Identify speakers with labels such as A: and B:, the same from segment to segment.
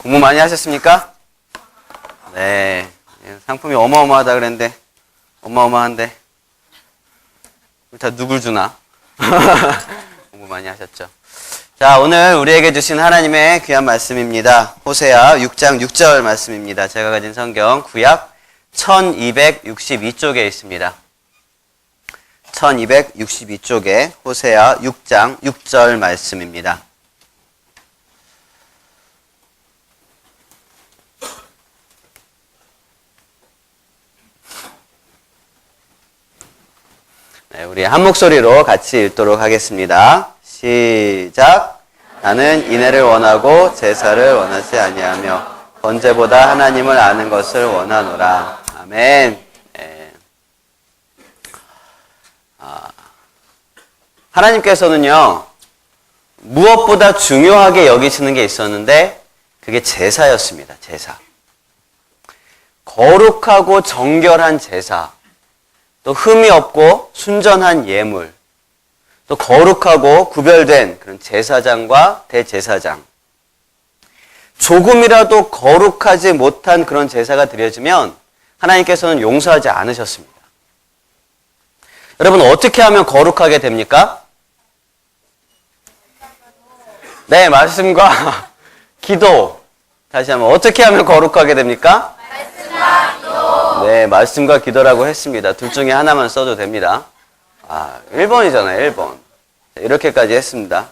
A: 공부 많이 하셨습니까? 네. 상품이 어마어마하다 그랬는데, 어마어마한데, 다 누굴 주나? 공부 많이 하셨죠? 자, 오늘 우리에게 주신 하나님의 귀한 말씀입니다. 호세아 6장 6절 말씀입니다. 제가 가진 성경 구약 1262쪽에 있습니다. 1262쪽에 호세아 6장 6절 말씀입니다. 네, 우리 한 목소리로 같이 읽도록 하겠습니다. 시작. 나는 인애를 원하고 제사를 원하지 아니하며 번제보다 하나님을 아는 것을 원하노라. 아멘. 네. 하나님께서는요, 무엇보다 중요하게 여기시는 게 있었는데 그게 제사였습니다. 제사. 거룩하고 정결한 제사, 또 흠이 없고 순전한 예물, 또 거룩하고 구별된 그런 제사장과 대제사장. 조금이라도 거룩하지 못한 그런 제사가 드려지면 하나님께서는 용서하지 않으셨습니다. 여러분, 어떻게 하면 거룩하게 됩니까? 네, 말씀과 기도. 다시 한번, 어떻게 하면 거룩하게 됩니까? 말씀과 기도. 네, 말씀과 기도라고 했습니다. 둘 중에 하나만 써도 됩니다. 1번이잖아요, 1번. 이렇게까지 했습니다.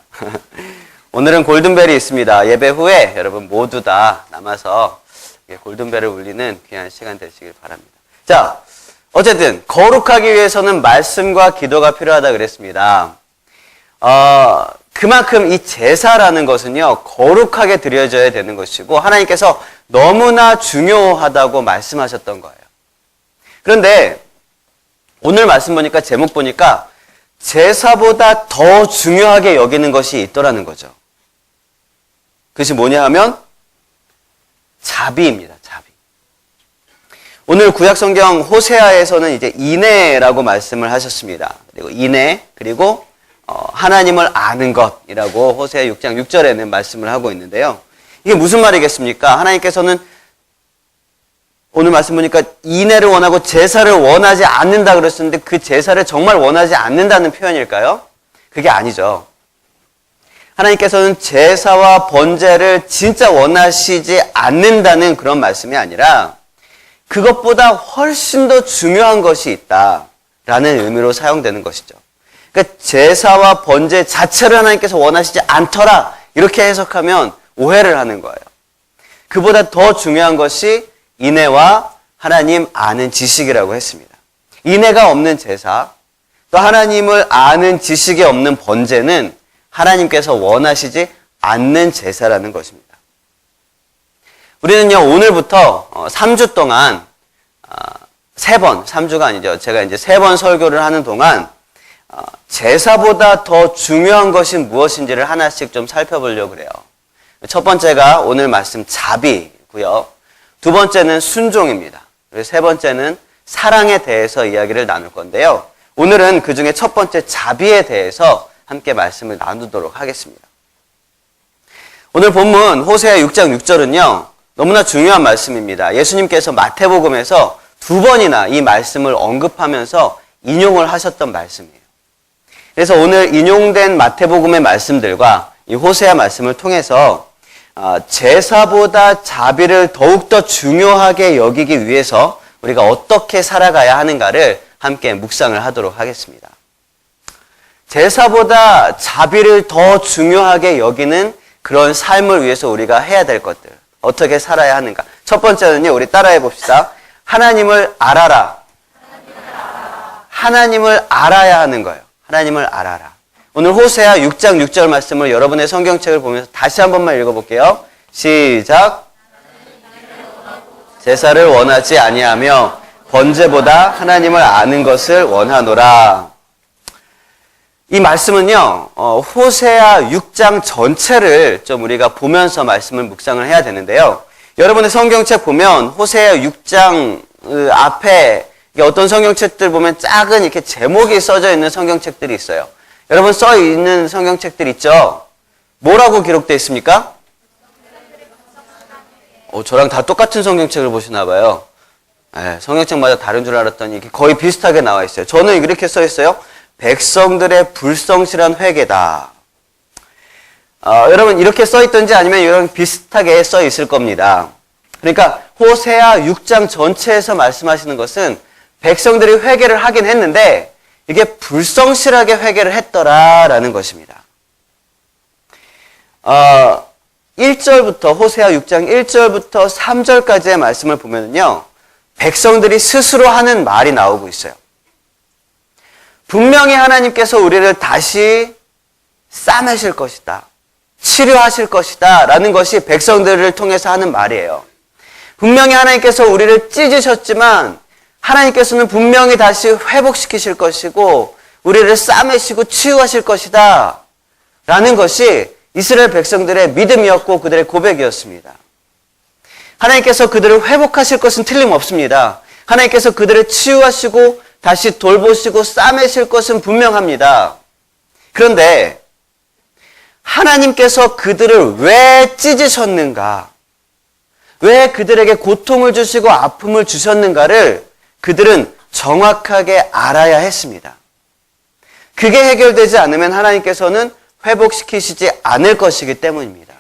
A: 오늘은 골든벨이 있습니다. 예배 후에 여러분 모두 다 남아서 골든벨을 울리는 귀한 시간 되시길 바랍니다. 자, 어쨌든 거룩하기 위해서는 말씀과 기도가 필요하다 그랬습니다. 그만큼 이 제사라는 것은요, 거룩하게 드려져야 되는 것이고 하나님께서 너무나 중요하다고 말씀하셨던 거예요. 그런데 오늘 말씀 보니까, 제목 보니까 제사보다 더 중요하게 여기는 것이 있더라는 거죠. 그것이 뭐냐 하면 자비입니다. 자비. 오늘 구약성경 호세아에서는 이제 인애라고 말씀을 하셨습니다. 그리고 인애, 그리고 하나님을 아는 것이라고 호세아 6장 6절에는 말씀을 하고 있는데요. 이게 무슨 말이겠습니까? 하나님께서는 오늘 말씀 보니까 인애를 원하고 제사를 원하지 않는다 그랬었는데 그 제사를 정말 원하지 않는다는 표현일까요? 그게 아니죠. 하나님께서는 제사와 번제를 진짜 원하시지 않는다는 그런 말씀이 아니라 그것보다 훨씬 더 중요한 것이 있다라는 의미로 사용되는 것이죠. 그러니까 제사와 번제 자체를 하나님께서 원하시지 않더라, 이렇게 해석하면 오해를 하는 거예요. 그보다 더 중요한 것이 인애와 하나님 아는 지식이라고 했습니다. 인애가 없는 제사, 또 하나님을 아는 지식이 없는 번제는 하나님께서 원하시지 않는 제사라는 것입니다. 우리는요, 오늘부터 3주 동안 3번, 3주가 아니죠. 제가 이제 3번 설교를 하는 동안 제사보다 더 중요한 것이 무엇인지를 하나씩 좀 살펴보려고 그래요. 첫 번째가 오늘 말씀 자비고요. 두 번째는 순종입니다. 그리고 세 번째는 사랑에 대해서 이야기를 나눌 건데요. 오늘은 그 중에 첫 번째 자비에 대해서 함께 말씀을 나누도록 하겠습니다. 오늘 본문 호세아 6장 6절은요, 너무나 중요한 말씀입니다. 예수님께서 마태복음에서 2번이나 이 말씀을 언급하면서 인용을 하셨던 말씀이에요. 그래서 오늘 인용된 마태복음의 말씀들과 이 호세아 말씀을 통해서 제사보다 자비를 더욱더 중요하게 여기기 위해서 우리가 어떻게 살아가야 하는가를 함께 묵상을 하도록 하겠습니다. 제사보다 자비를 더 중요하게 여기는 그런 삶을 위해서 우리가 해야 될 것들, 어떻게 살아야 하는가. 첫 번째는요, 우리 따라해 봅시다. 하나님을 알아라. 하나님을 알아야 하는 거예요. 하나님을 알아라. 오늘 호세아 6장 6절 말씀을 여러분의 성경책을 보면서 다시 한 번만 읽어볼게요. 시작. 제사를 원하지 아니하며 번제보다 하나님을 아는 것을 원하노라. 이 말씀은요, 호세아 6장 전체를 좀 우리가 보면서 말씀을 묵상을 해야 되는데요. 여러분의 성경책 보면 호세아 6장 앞에 어떤 성경책들 보면 작은 이렇게 제목이 써져 있는 성경책들이 있어요. 여러분 써 있는 성경책들 있죠? 뭐라고 기록되어 있습니까? 저랑 다 똑같은 성경책을 보시나 봐요. 네, 성경책마다 다른 줄 알았더니 이게 거의 비슷하게 나와 있어요. 저는 이렇게 써 있어요. 백성들의 불성실한 회개다. 여러분 이렇게 써 있든지 아니면 이런 비슷하게 써 있을 겁니다. 그러니까 호세아 6장 전체에서 말씀하시는 것은 백성들이 회개를 하긴 했는데 이게 불성실하게 회개를 했더라라는 것입니다. 1절부터 호세아 6장 1절부터 3절까지의 말씀을 보면요. 백성들이 스스로 하는 말이 나오고 있어요. 분명히 하나님께서 우리를 다시 싸매실 것이다. 치료하실 것이다. 라는 것이 백성들을 통해서 하는 말이에요. 분명히 하나님께서 우리를 찢으셨지만 하나님께서는 분명히 다시 회복시키실 것이고 우리를 싸매시고 치유하실 것이다. 라는 것이 이스라엘 백성들의 믿음이었고 그들의 고백이었습니다. 하나님께서 그들을 회복하실 것은 틀림없습니다. 하나님께서 그들을 치유하시고 다시 돌보시고 싸매실 것은 분명합니다. 그런데 하나님께서 그들을 왜 찢으셨는가? 왜 그들에게 고통을 주시고 아픔을 주셨는가를 그들은 정확하게 알아야 했습니다. 그게 해결되지 않으면 하나님께서는 회복시키시지 않을 것이기 때문입니다.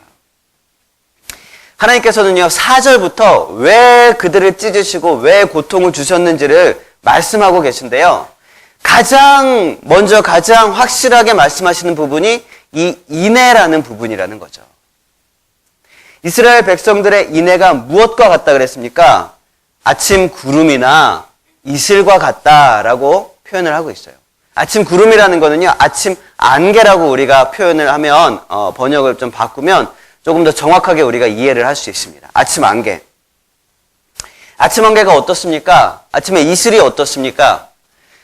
A: 하나님께서는요, 4절부터 왜 그들을 찢으시고 왜 고통을 주셨는지를 말씀하고 계신데요. 가장 확실하게 말씀하시는 부분이 이 인애라는 부분이라는 거죠. 이스라엘 백성들의 인애가 무엇과 같다 그랬습니까? 아침 구름이나 이슬과 같다라고 표현을 하고 있어요. 아침 구름이라는 거는요, 아침 안개라고 우리가 표현을 하면, 번역을 좀 바꾸면 조금 더 정확하게 우리가 이해를 할 수 있습니다. 아침 안개. 아침 안개가 어떻습니까? 아침에 이슬이 어떻습니까?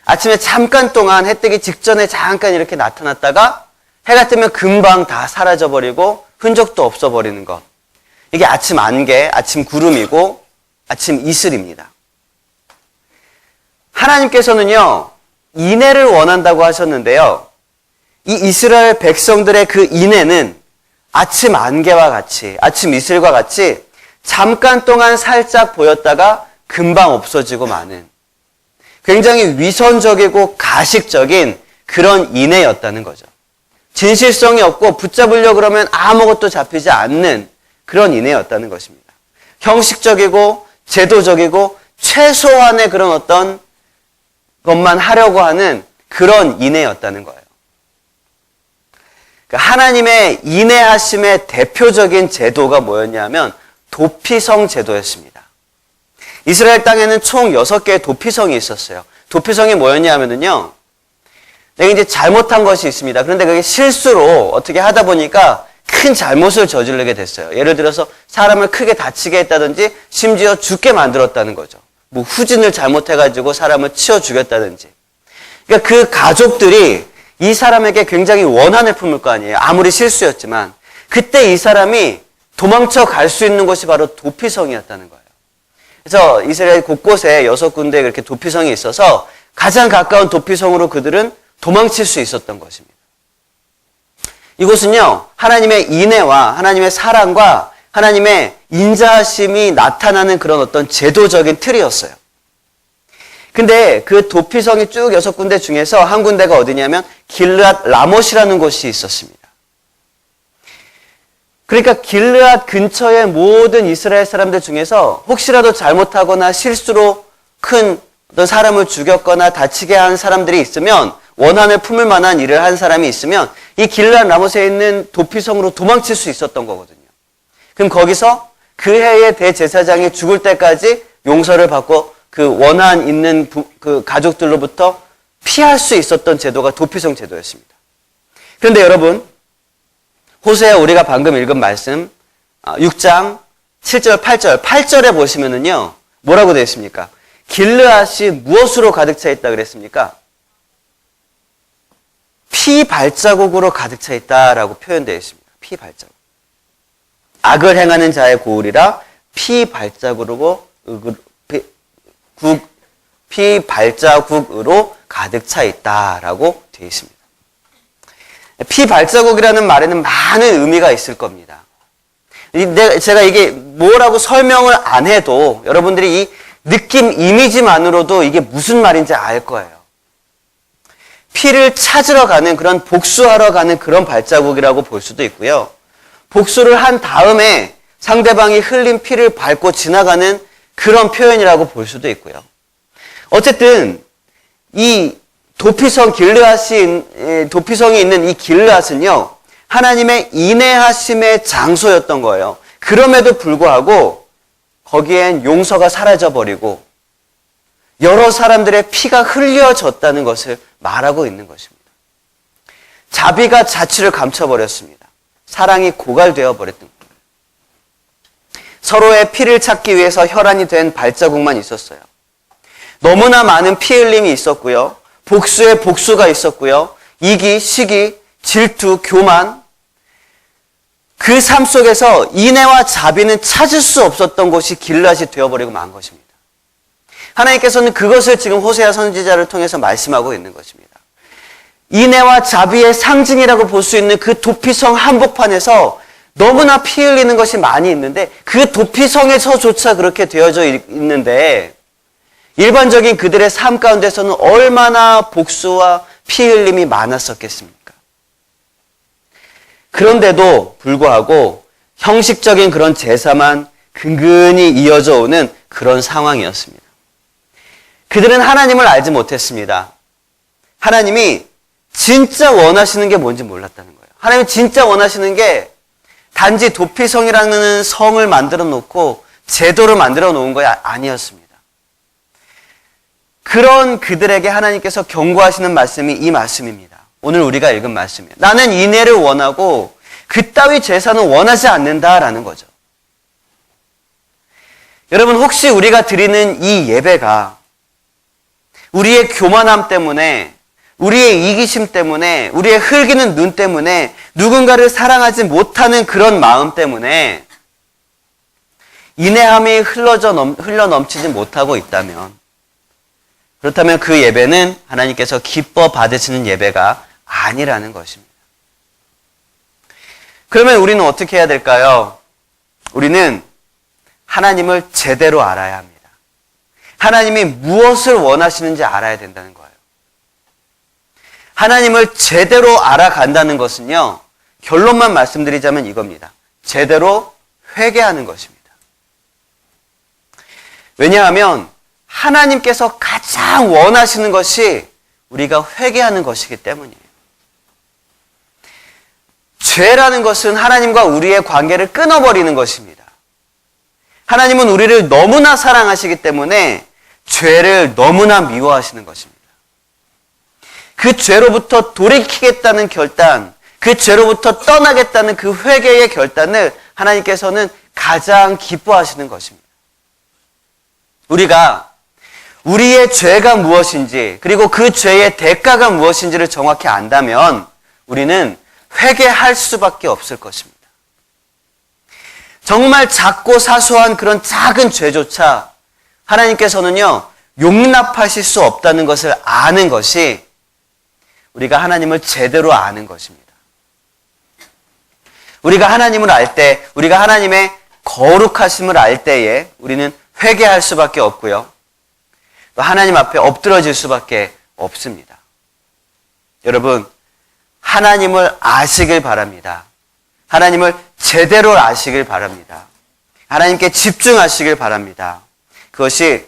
A: 아침에 잠깐 동안 해 뜨기 직전에 잠깐 이렇게 나타났다가 해가 뜨면 금방 다 사라져버리고 흔적도 없어버리는 것. 이게 아침 안개, 아침 구름이고 아침 이슬입니다. 하나님께서는요, 인애를 원한다고 하셨는데요. 이 이스라엘 백성들의 그 인애는 아침 안개와 같이, 아침 이슬과 같이 잠깐 동안 살짝 보였다가 금방 없어지고 마는 굉장히 위선적이고 가식적인 그런 인애였다는 거죠. 진실성이 없고 붙잡으려고 그러면 아무것도 잡히지 않는 그런 인애였다는 것입니다. 형식적이고 제도적이고 최소한의 그런 어떤 것만 하려고 하는 그런 인애였다는 거예요. 하나님의 인애하심의 대표적인 제도가 뭐였냐면 도피성 제도였습니다. 이스라엘 땅에는 총 6개의 도피성이 있었어요. 도피성이 뭐였냐면요. 내가 이제 잘못한 것이 있습니다. 그런데 그게 실수로 어떻게 하다 보니까 큰 잘못을 저지르게 됐어요. 예를 들어서 사람을 크게 다치게 했다든지 심지어 죽게 만들었다는 거죠. 뭐 후진을 잘못해가지고 사람을 치워 죽였다든지. 그러니까 그 가족들이 이 사람에게 굉장히 원한을 품을 거 아니에요. 아무리 실수였지만. 그때 이 사람이 도망쳐 갈 수 있는 곳이 바로 도피성이었다는 거예요. 그래서 이스라엘 곳곳에 6군데 그렇게 도피성이 있어서 가장 가까운 도피성으로 그들은 도망칠 수 있었던 것입니다. 이곳은요, 하나님의 인애와 하나님의 사랑과 하나님의 인자하심이 나타나는 그런 어떤 제도적인 틀이었어요. 근데 그 도피성이 쭉 6군데 중에서 한 군데가 어디냐면 길르앗 라못이라는 곳이 있었습니다. 그러니까 길르앗 근처의 모든 이스라엘 사람들 중에서 혹시라도 잘못하거나 실수로 큰 어떤 사람을 죽였거나 다치게 한 사람들이 있으면, 원한을 품을 만한 일을 한 사람이 있으면 이 길르앗 라못에 있는 도피성으로 도망칠 수 있었던 거거든요. 그럼 거기서 그 해의 대제사장이 죽을 때까지 용서를 받고 그 원한 있는 그 가족들로부터 피할 수 있었던 제도가 도피성 제도였습니다. 그런데 여러분, 호세아 우리가 방금 읽은 말씀 6장 7절 8절에 보시면은요, 뭐라고 되어 있습니까? 길르앗이 무엇으로 가득 차 있다 그랬습니까? 피 발자국으로 가득 차 있다라고 표현되어 있습니다. 피 발자국. 악을 행하는 자의 고울이라 피 발자국으로 가득 차 있다라고 되어 있습니다. 피 발자국이라는 말에는 많은 의미가 있을 겁니다. 제가 이게 뭐라고 설명을 안 해도 여러분들이 이 느낌 이미지만으로도 이게 무슨 말인지 알 거예요. 피를 찾으러 가는 그런 복수하러 가는 그런 발자국이라고 볼 수도 있고요. 복수를 한 다음에 상대방이 흘린 피를 밟고 지나가는 그런 표현이라고 볼 수도 있고요. 어쨌든 이 도피성이 있는 이 길르앗은요, 하나님의 인내하심의 장소였던 거예요. 그럼에도 불구하고 거기엔 용서가 사라져버리고 여러 사람들의 피가 흘려졌다는 것을 말하고 있는 것입니다. 자비가 자취를 감춰버렸습니다. 사랑이 고갈되어 버렸던 거예요. 서로의 피를 찾기 위해서 혈안이 된 발자국만 있었어요. 너무나 많은 피 흘림이 있었고요. 복수의 복수가 있었고요. 이기, 시기, 질투, 교만. 그 삶 속에서 인애와 자비는 찾을 수 없었던 곳이 길르앗이 되어버리고 만 것입니다. 하나님께서는 그것을 지금 호세아 선지자를 통해서 말씀하고 있는 것입니다. 인애와 자비의 상징이라고 볼 수 있는 그 도피성 한복판에서 너무나 피 흘리는 것이 많이 있는데 그 도피성에서조차 그렇게 되어져 있는데 일반적인 그들의 삶 가운데서는 얼마나 복수와 피 흘림이 많았었겠습니까? 그런데도 불구하고 형식적인 그런 제사만 근근히 이어져 오는 그런 상황이었습니다. 그들은 하나님을 알지 못했습니다. 하나님이 진짜 원하시는 게 뭔지 몰랐다는 거예요. 하나님이 진짜 원하시는 게 단지 도피성이라는 성을 만들어 놓고 제도를 만들어 놓은 거 아니었습니다. 그런 그들에게 하나님께서 경고하시는 말씀이 이 말씀입니다. 오늘 우리가 읽은 말씀이에요. 나는 인애를 원하고 그따위 제사는 원하지 않는다라는 거죠. 여러분, 혹시 우리가 드리는 이 예배가 우리의 교만함 때문에, 우리의 이기심 때문에, 우리의 흘기는 눈 때문에, 누군가를 사랑하지 못하는 그런 마음 때문에 인애함이 흘러 넘치지 못하고 있다면, 그렇다면 그 예배는 하나님께서 기뻐 받으시는 예배가 아니라는 것입니다. 그러면 우리는 어떻게 해야 될까요? 우리는 하나님을 제대로 알아야 합니다. 하나님이 무엇을 원하시는지 알아야 된다는 거예요. 하나님을 제대로 알아간다는 것은요, 결론만 말씀드리자면 이겁니다. 제대로 회개하는 것입니다. 왜냐하면 하나님께서 가장 원하시는 것이 우리가 회개하는 것이기 때문이에요. 죄라는 것은 하나님과 우리의 관계를 끊어버리는 것입니다. 하나님은 우리를 너무나 사랑하시기 때문에 죄를 너무나 미워하시는 것입니다. 그 죄로부터 돌이키겠다는 결단, 그 죄로부터 떠나겠다는 그 회개의 결단을 하나님께서는 가장 기뻐하시는 것입니다. 우리가 우리의 죄가 무엇인지, 그리고 그 죄의 대가가 무엇인지를 정확히 안다면 우리는 회개할 수밖에 없을 것입니다. 정말 작고 사소한 그런 작은 죄조차 하나님께서는요, 용납하실 수 없다는 것을 아는 것이 우리가 하나님을 제대로 아는 것입니다. 우리가 하나님을 알 때, 우리가 하나님의 거룩하심을 알 때에 우리는 회개할 수밖에 없고요. 또 하나님 앞에 엎드러질 수밖에 없습니다. 여러분, 하나님을 아시길 바랍니다. 하나님을 제대로 아시길 바랍니다. 하나님께 집중하시길 바랍니다. 그것이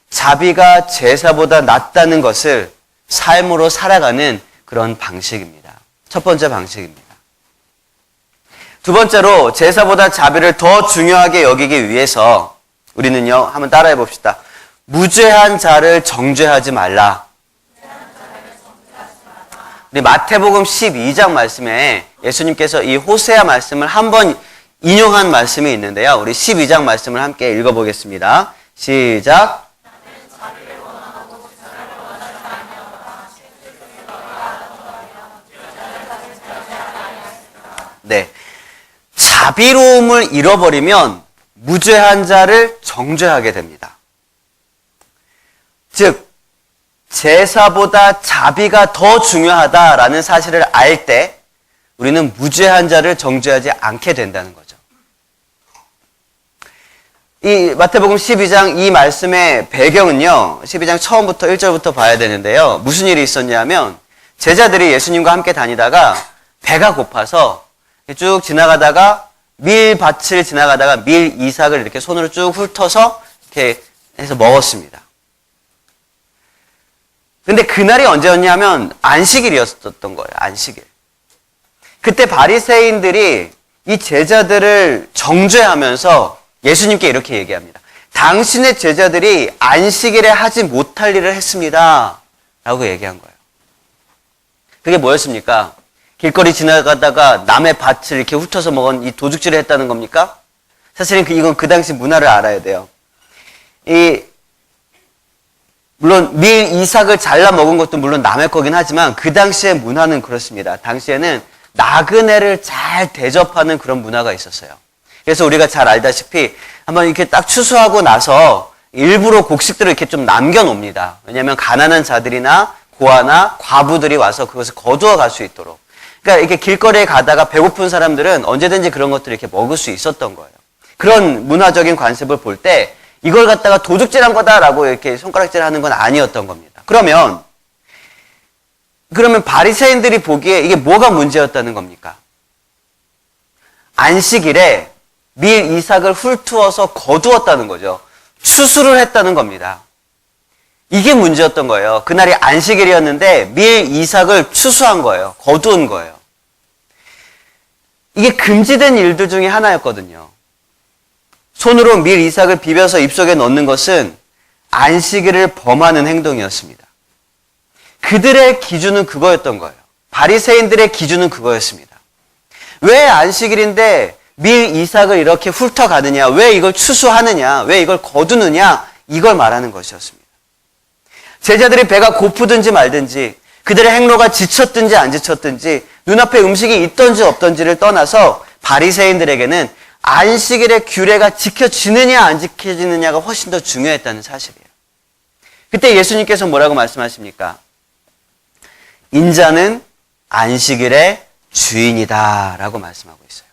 A: 자비가 제사보다 낫다는 것을 삶으로 살아가는 그런 방식입니다. 첫 번째 방식입니다. 두 번째로 제사보다 자비를 더 중요하게 여기기 위해서 우리는요, 한번 따라해 봅시다. 무죄한 자를 정죄하지 말라. 우리 마태복음 12장 말씀에 예수님께서 이 호세아 말씀을 한번 인용한 말씀이 있는데요. 우리 12장 말씀을 함께 읽어보겠습니다. 시작. 네. 자비로움을 잃어버리면 무죄한 자를 정죄하게 됩니다. 즉, 제사보다 자비가 더 중요하다라는 사실을 알 때 우리는 무죄한 자를 정죄하지 않게 된다는 거죠. 이 마태복음 12장 이 말씀의 배경은요, 12장 처음부터 1절부터 봐야 되는데요. 무슨 일이 있었냐면, 제자들이 예수님과 함께 다니다가 배가 고파서 쭉 지나가다가 밀밭을 지나가다가 밀 이삭을 이렇게 손으로 쭉 훑어서 이렇게 해서 먹었습니다. 근데 그날이 언제였냐면 안식일이었던 거예요. 안식일. 그때 바리새인들이 이 제자들을 정죄하면서 예수님께 이렇게 얘기합니다. 당신의 제자들이 안식일에 하지 못할 일을 했습니다. 라고 얘기한 거예요. 그게 뭐였습니까? 길거리 지나가다가 남의 밭을 이렇게 훑어서 먹은 이 도둑질을 했다는 겁니까? 사실은 이건 그 당시 문화를 알아야 돼요. 물론 밀 이삭을 잘라 먹은 것도 물론 남의 거긴 하지만 그 당시의 문화는 그렇습니다. 당시에는 나그네를 잘 대접하는 그런 문화가 있었어요. 그래서 우리가 잘 알다시피 한번 이렇게 딱 추수하고 나서 일부러 곡식들을 이렇게 좀 남겨놓습니다. 왜냐하면 가난한 자들이나 고아나 과부들이 와서 그것을 거두어 갈 수 있도록. 그러니까 이렇게 길거리에 가다가 배고픈 사람들은 언제든지 그런 것들을 이렇게 먹을 수 있었던 거예요. 그런 문화적인 관습을 볼 때 이걸 갖다가 도둑질한 거다라고 이렇게 손가락질하는 건 아니었던 겁니다. 그러면 바리새인들이 보기에 이게 뭐가 문제였다는 겁니까? 안식일에 밀 이삭을 훑어서 거두었다는 거죠. 추수를 했다는 겁니다. 이게 문제였던 거예요. 그날이 안식일이었는데 밀 이삭을 추수한 거예요. 거두은 거예요. 이게 금지된 일들 중에 하나였거든요. 손으로 밀 이삭을 비벼서 입속에 넣는 것은 안식일을 범하는 행동이었습니다. 그들의 기준은 그거였던 거예요. 바리새인들의 기준은 그거였습니다. 왜 안식일인데 밀 이삭을 이렇게 훑어가느냐, 왜 이걸 추수하느냐, 왜 이걸 거두느냐, 이걸 말하는 것이었습니다. 제자들이 배가 고프든지 말든지, 그들의 행로가 지쳤든지 안 지쳤든지, 눈앞에 음식이 있던지 없던지를 떠나서 바리새인들에게는 안식일의 규례가 지켜지느냐 안 지켜지느냐가 훨씬 더 중요했다는 사실이에요. 그때 예수님께서 뭐라고 말씀하십니까? 인자는 안식일의 주인이다 라고 말씀하고 있어요.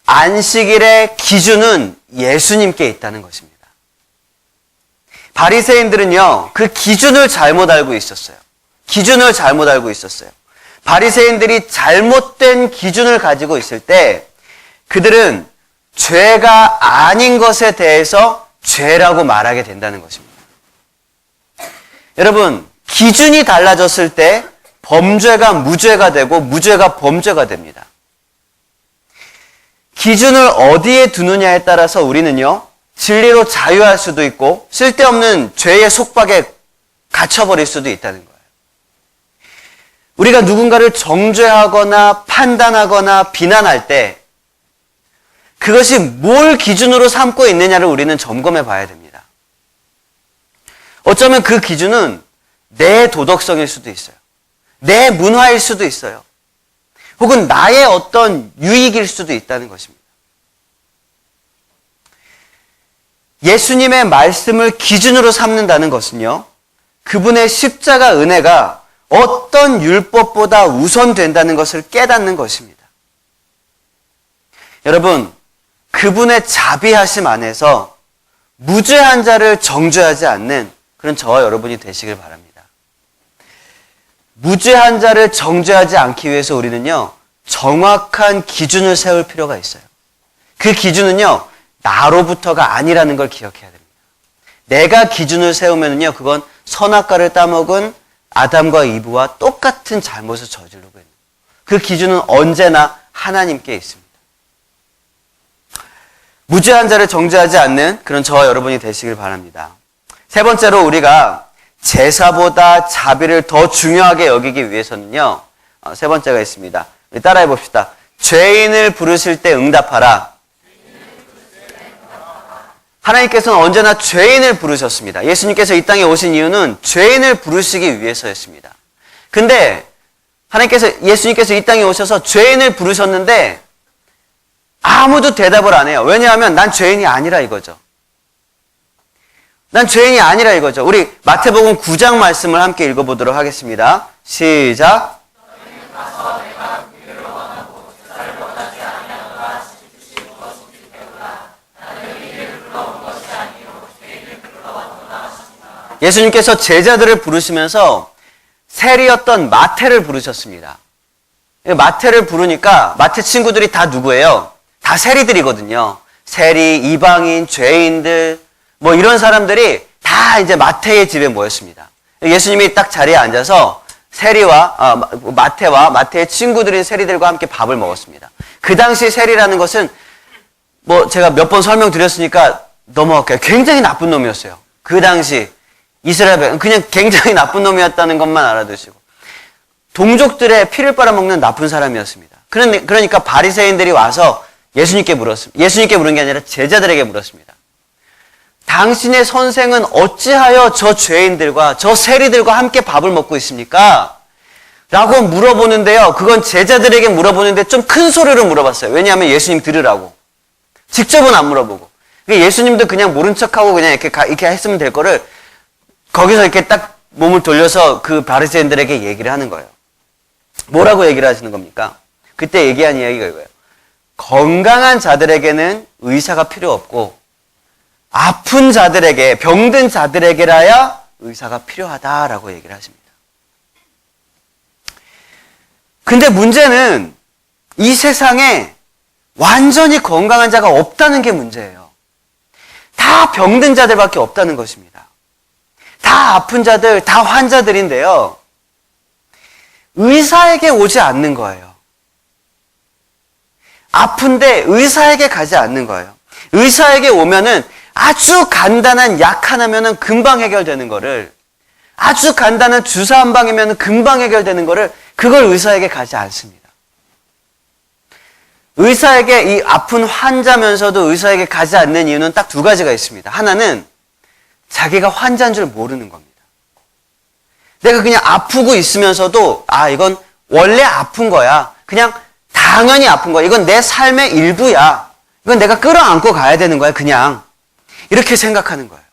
A: 안식일의 기준은 예수님께 있다는 것입니다. 바리새인들은요, 그 기준을 잘못 알고 있었어요. 기준을 잘못 알고 있었어요. 바리새인들이 잘못된 기준을 가지고 있을 때 그들은 죄가 아닌 것에 대해서 죄라고 말하게 된다는 것입니다. 여러분, 기준이 달라졌을 때 범죄가 무죄가 되고 무죄가 범죄가 됩니다. 기준을 어디에 두느냐에 따라서 우리는요, 진리로 자유할 수도 있고 쓸데없는 죄의 속박에 갇혀버릴 수도 있다는 거예요. 우리가 누군가를 정죄하거나 판단하거나 비난할 때 그것이 뭘 기준으로 삼고 있느냐를 우리는 점검해 봐야 됩니다. 어쩌면 그 기준은 내 도덕성일 수도 있어요. 내 문화일 수도 있어요. 혹은 나의 어떤 유익일 수도 있다는 것입니다. 예수님의 말씀을 기준으로 삼는다는 것은요, 그분의 십자가 은혜가 어떤 율법보다 우선된다는 것을 깨닫는 것입니다. 여러분, 그분의 자비하심 안에서 무죄한 자를 정죄하지 않는 그런 저와 여러분이 되시길 바랍니다. 무죄한 자를 정죄하지 않기 위해서 우리는요, 정확한 기준을 세울 필요가 있어요. 그 기준은요, 나로부터가 아니라는 걸 기억해야 됩니다. 내가 기준을 세우면요, 그건 선악과를 따먹은 아담과 이브와 똑같은 잘못을 저지르고 있는 거예요. 그 기준은 언제나 하나님께 있습니다. 무죄한 자를 정죄하지 않는 그런 저와 여러분이 되시길 바랍니다. 세 번째로 우리가 제사보다 자비를 더 중요하게 여기기 위해서는요, 세 번째가 있습니다. 우리 따라해 봅시다. 죄인을 부르실 때 응답하라. 하나님께서는 언제나 죄인을 부르셨습니다. 예수님께서 이 땅에 오신 이유는 죄인을 부르시기 위해서였습니다. 근데 예수님께서 이 땅에 오셔서 죄인을 부르셨는데 아무도 대답을 안 해요. 왜냐하면 난 죄인이 아니라 이거죠. 난 죄인이 아니라 이거죠. 우리 마태복음 9장 말씀을 함께 읽어보도록 하겠습니다. 시작. 예수님께서 제자들을 부르시면서 세리였던 마태를 부르셨습니다. 마태를 부르니까 마태 친구들이 다 누구예요? 다 세리들이거든요. 세리, 이방인, 죄인들 뭐 이런 사람들이 다 이제 마태의 집에 모였습니다. 예수님이 딱 자리에 앉아서 마태와 마태의 친구들인 세리들과 함께 밥을 먹었습니다. 그 당시 세리라는 것은 뭐 제가 몇 번 설명드렸으니까 넘어갈게요. 굉장히 나쁜 놈이었어요. 그 당시 이스라엘 그냥 굉장히 나쁜 놈이었다는 것만 알아두시고 동족들의 피를 빨아먹는 나쁜 사람이었습니다. 그러니까 바리새인들이 와서 예수님께 물었습니다. 예수님께 물은 게 아니라 제자들에게 물었습니다. 당신의 선생은 어찌하여 저 죄인들과 저 세리들과 함께 밥을 먹고 있습니까? 라고 물어보는데요. 그건 제자들에게 물어보는데 좀 큰 소리로 물어봤어요. 왜냐하면 예수님 들으라고. 직접은 안 물어보고. 예수님도 그냥 모른 척하고 그냥 이렇게 했으면 될 거를 거기서 이렇게 딱 몸을 돌려서 그 바리새인들에게 얘기를 하는 거예요. 뭐라고 얘기를 하시는 겁니까? 그때 얘기한 이야기가 이거예요. 건강한 자들에게는 의사가 필요 없고 아픈 자들에게, 병든 자들에게라야 의사가 필요하다라고 얘기를 하십니다. 근데 문제는 이 세상에 완전히 건강한 자가 없다는 게 문제예요. 다 병든 자들밖에 없다는 것입니다. 다 아픈 자들, 다 환자들인데요. 의사에게 오지 않는 거예요. 아픈데 의사에게 가지 않는 거예요. 의사에게 오면은 아주 간단한 약 하나면은 금방 해결되는 거를, 아주 간단한 주사 한 방이면은 금방 해결되는 거를, 그걸 의사에게 가지 않습니다. 의사에게, 이 아픈 환자면서도 의사에게 가지 않는 이유는 딱 두 가지가 있습니다. 하나는 자기가 환자인 줄 모르는 겁니다. 내가 그냥 아프고 있으면서도 이건 원래 아픈 거야. 그냥 당연히 아픈 거야. 이건 내 삶의 일부야. 이건 내가 끌어안고 가야 되는 거야. 그냥 이렇게 생각하는 거예요.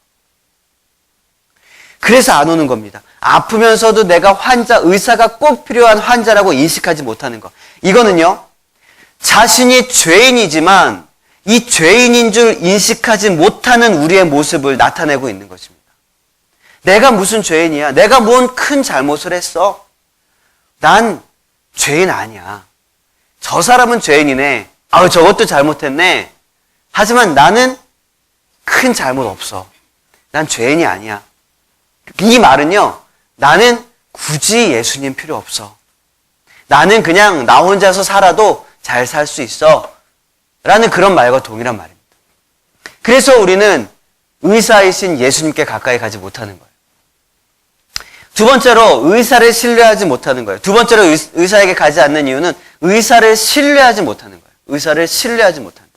A: 그래서 안 오는 겁니다. 아프면서도 내가 의사가 꼭 필요한 환자라고 인식하지 못하는 거. 이거는요, 자신이 죄인이지만 이 죄인인 줄 인식하지 못하는 우리의 모습을 나타내고 있는 것입니다. 내가 무슨 죄인이야? 내가 뭔 큰 잘못을 했어? 난 죄인 아니야. 저 사람은 죄인이네. 저것도 잘못했네. 하지만 나는 큰 잘못 없어. 난 죄인이 아니야. 이 말은요, 나는 굳이 예수님 필요 없어. 나는 그냥 나 혼자서 살아도 잘 살 수 있어. 라는 그런 말과 동일한 말입니다. 그래서 우리는 의사이신 예수님께 가까이 가지 못하는 거예요. 두 번째로 의사를 신뢰하지 못하는 거예요. 두 번째로 의사에게 가지 않는 이유는 의사를 신뢰하지 못하는 거예요. 의사를 신뢰하지 못하는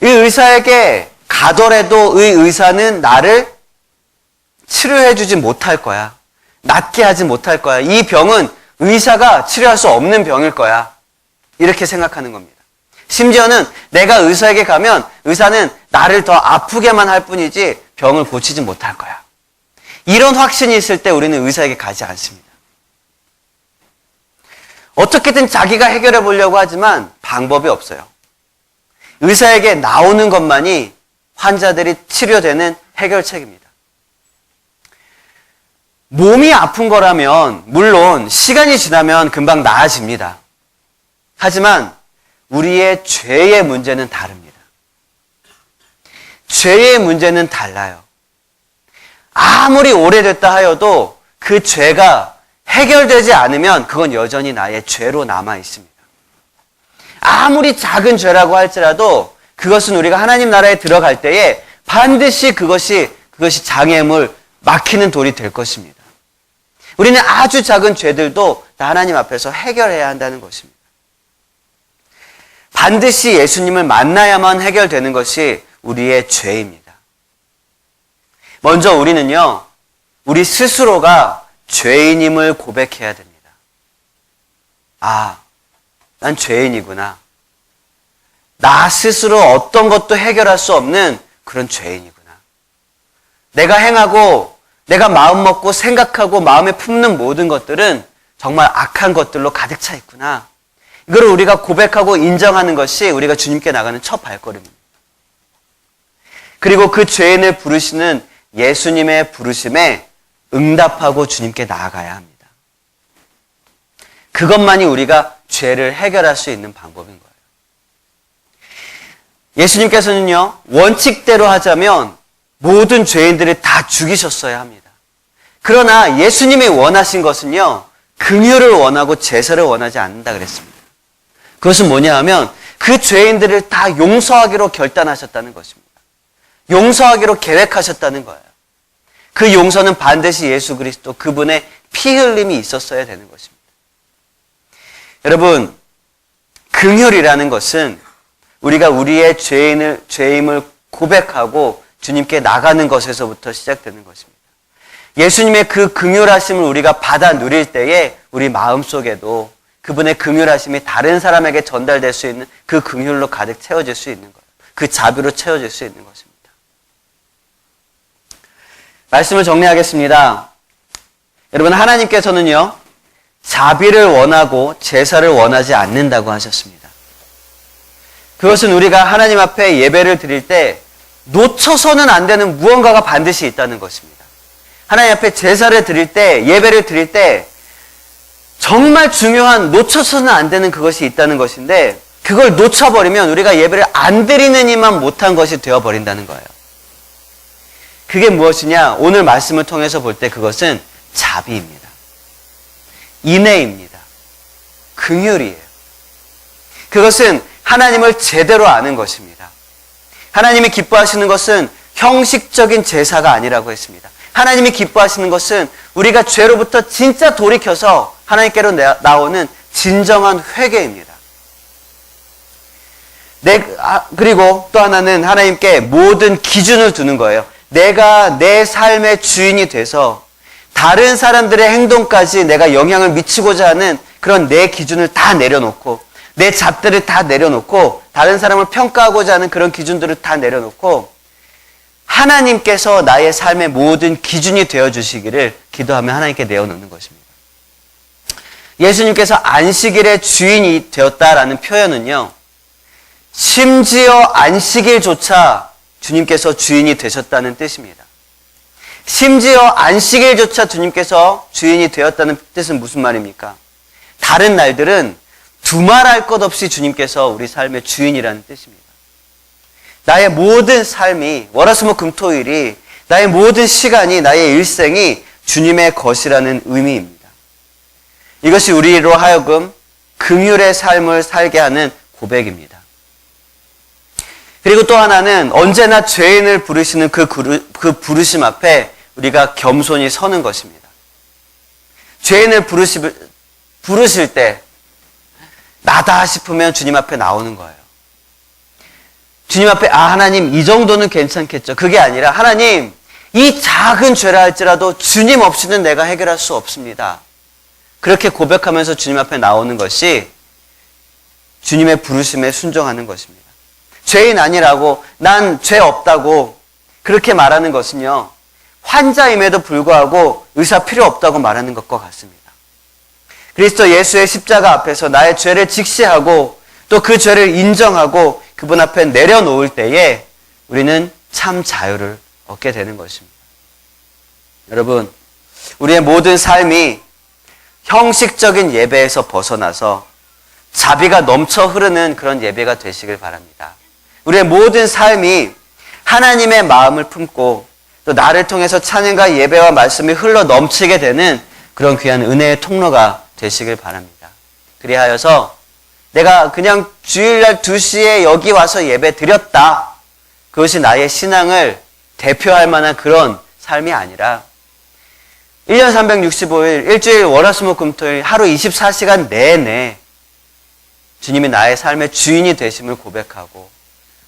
A: 거예요. 이 의사에게 가더라도 이 의사는 나를 치료해주지 못할 거야. 낫게 하지 못할 거야. 이 병은 의사가 치료할 수 없는 병일 거야. 이렇게 생각하는 겁니다. 심지어는 내가 의사에게 가면 의사는 나를 더 아프게만 할 뿐이지 병을 고치지 못할 거야. 이런 확신이 있을 때 우리는 의사에게 가지 않습니다. 어떻게든 자기가 해결해 보려고 하지만 방법이 없어요. 의사에게 나오는 것만이 환자들이 치료되는 해결책입니다. 몸이 아픈 거라면 물론 시간이 지나면 금방 나아집니다. 하지만 우리의 죄의 문제는 다릅니다. 죄의 문제는 달라요. 아무리 오래됐다 하여도 그 죄가 해결되지 않으면 그건 여전히 나의 죄로 남아 있습니다. 아무리 작은 죄라고 할지라도 그것은 우리가 하나님 나라에 들어갈 때에 반드시 그것이 장애물, 막히는 돌이 될 것입니다. 우리는 아주 작은 죄들도 다 하나님 앞에서 해결해야 한다는 것입니다. 반드시 예수님을 만나야만 해결되는 것이 우리의 죄입니다. 먼저 우리는요, 우리 스스로가 죄인임을 고백해야 됩니다. 난 죄인이구나. 나 스스로 어떤 것도 해결할 수 없는 그런 죄인이구나. 내가 행하고 내가 마음 먹고 생각하고 마음에 품는 모든 것들은 정말 악한 것들로 가득 차 있구나. 이걸 우리가 고백하고 인정하는 것이 우리가 주님께 나가는 첫 발걸음입니다. 그리고 그 죄인을 부르시는 예수님의 부르심에 응답하고 주님께 나아가야 합니다. 그것만이 우리가 죄를 해결할 수 있는 방법인 거예요. 예수님께서는요, 원칙대로 하자면 모든 죄인들을 다 죽이셨어야 합니다. 그러나 예수님이 원하신 것은요, 긍휼을 원하고 제사를 원하지 않는다 그랬습니다. 그것은 뭐냐 하면 그 죄인들을 다 용서하기로 결단하셨다는 것입니다. 용서하기로 계획하셨다는 거예요. 그 용서는 반드시 예수 그리스도 그분의 피 흘림이 있었어야 되는 것입니다. 여러분, 긍휼이라는 것은 우리가 우리의 죄임을 고백하고 주님께 나가는 것에서부터 시작되는 것입니다. 예수님의 그 긍휼하심을 우리가 받아 누릴 때에 우리 마음속에도 그분의 긍휼하심이 다른 사람에게 전달될 수 있는 그 긍휼로 가득 채워질 수 있는 거예요. 그 자비로 채워질 수 있는 것입니다. 말씀을 정리하겠습니다. 여러분, 하나님께서는요, 자비를 원하고 제사를 원하지 않는다고 하셨습니다. 그것은 우리가 하나님 앞에 예배를 드릴 때 놓쳐서는 안 되는 무언가가 반드시 있다는 것입니다. 하나님 앞에 제사를 드릴 때, 예배를 드릴 때 정말 중요한 놓쳐서는 안 되는 그것이 있다는 것인데, 그걸 놓쳐버리면 우리가 예배를 안 드리는 이만 못한 것이 되어버린다는 거예요. 그게 무엇이냐? 오늘 말씀을 통해서 볼 때 그것은 자비입니다. 인애입니다. 긍휼이에요. 그것은 하나님을 제대로 아는 것입니다. 하나님이 기뻐하시는 것은 형식적인 제사가 아니라고 했습니다. 하나님이 기뻐하시는 것은 우리가 죄로부터 진짜 돌이켜서 하나님께로 나오는 진정한 회개입니다. 그리고 또 하나는 하나님께 모든 기준을 두는 거예요. 내가 내 삶의 주인이 돼서 다른 사람들의 행동까지 내가 영향을 미치고자 하는 그런 내 기준을 다 내려놓고, 내 잣대를 다 내려놓고, 다른 사람을 평가하고자 하는 그런 기준들을 다 내려놓고 하나님께서 나의 삶의 모든 기준이 되어주시기를 기도하며 하나님께 내어놓는 것입니다. 예수님께서 안식일의 주인이 되었다라는 표현은요, 심지어 안식일조차 주님께서 주인이 되셨다는 뜻입니다. 심지어 안식일조차 주님께서 주인이 되었다는 뜻은 무슨 말입니까? 다른 날들은 두말할 것 없이 주님께서 우리 삶의 주인이라는 뜻입니다. 나의 모든 삶이, 월화수목금토일이, 나의 모든 시간이, 나의 일생이 주님의 것이라는 의미입니다. 이것이 우리로 하여금 긍휼의 삶을 살게 하는 고백입니다. 그리고 또 하나는 언제나 죄인을 부르시는 그 부르심 앞에 우리가 겸손히 서는 것입니다. 죄인을 부르실 때 나다 싶으면 주님 앞에 나오는 거예요. 주님 앞에 하나님 이 정도는 괜찮겠죠. 그게 아니라 하나님 이 작은 죄라 할지라도 주님 없이는 내가 해결할 수 없습니다. 그렇게 고백하면서 주님 앞에 나오는 것이 주님의 부르심에 순종하는 것입니다. 죄인 아니라고, 난 죄 없다고 그렇게 말하는 것은요, 환자임에도 불구하고 의사 필요 없다고 말하는 것과 같습니다. 그리스도 예수의 십자가 앞에서 나의 죄를 직시하고 또 그 죄를 인정하고 그분 앞에 내려놓을 때에 우리는 참 자유를 얻게 되는 것입니다. 여러분, 우리의 모든 삶이 형식적인 예배에서 벗어나서 자비가 넘쳐 흐르는 그런 예배가 되시길 바랍니다. 우리의 모든 삶이 하나님의 마음을 품고 또 나를 통해서 찬양과 예배와 말씀이 흘러 넘치게 되는 그런 귀한 은혜의 통로가 되시길 바랍니다. 그리하여서 내가 그냥 주일날 2시에 여기 와서 예배 드렸다, 그것이 나의 신앙을 대표할 만한 그런 삶이 아니라 1년 365일, 일주일 월화수목금토일 하루 24시간 내내 주님이 나의 삶의 주인이 되심을 고백하고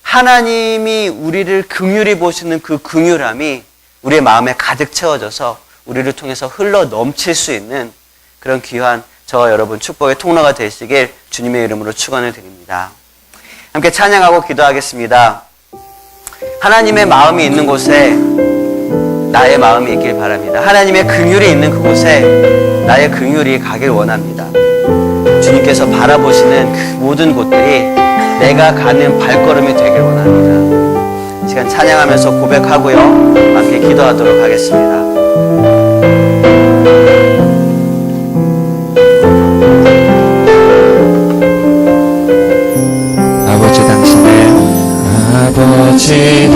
A: 하나님이 우리를 긍휼히 보시는 그 긍휼함이 우리의 마음에 가득 채워져서 우리를 통해서 흘러 넘칠 수 있는 그런 귀한 저와 여러분 축복의 통로가 되시길 주님의 이름으로 축원을 드립니다. 함께 찬양하고 기도하겠습니다. 하나님의 마음이 있는 곳에 나의 마음이 있길 바랍니다. 하나님의 긍휼이 있는 그곳에 나의 긍휼이 가길 원합니다. 주님께서 바라보시는 그 모든 곳들이 내가 가는 발걸음이 되길 원합니다. 시간 찬양하면서 고백하고요. 함께 기도하도록 하겠습니다.
B: 아버지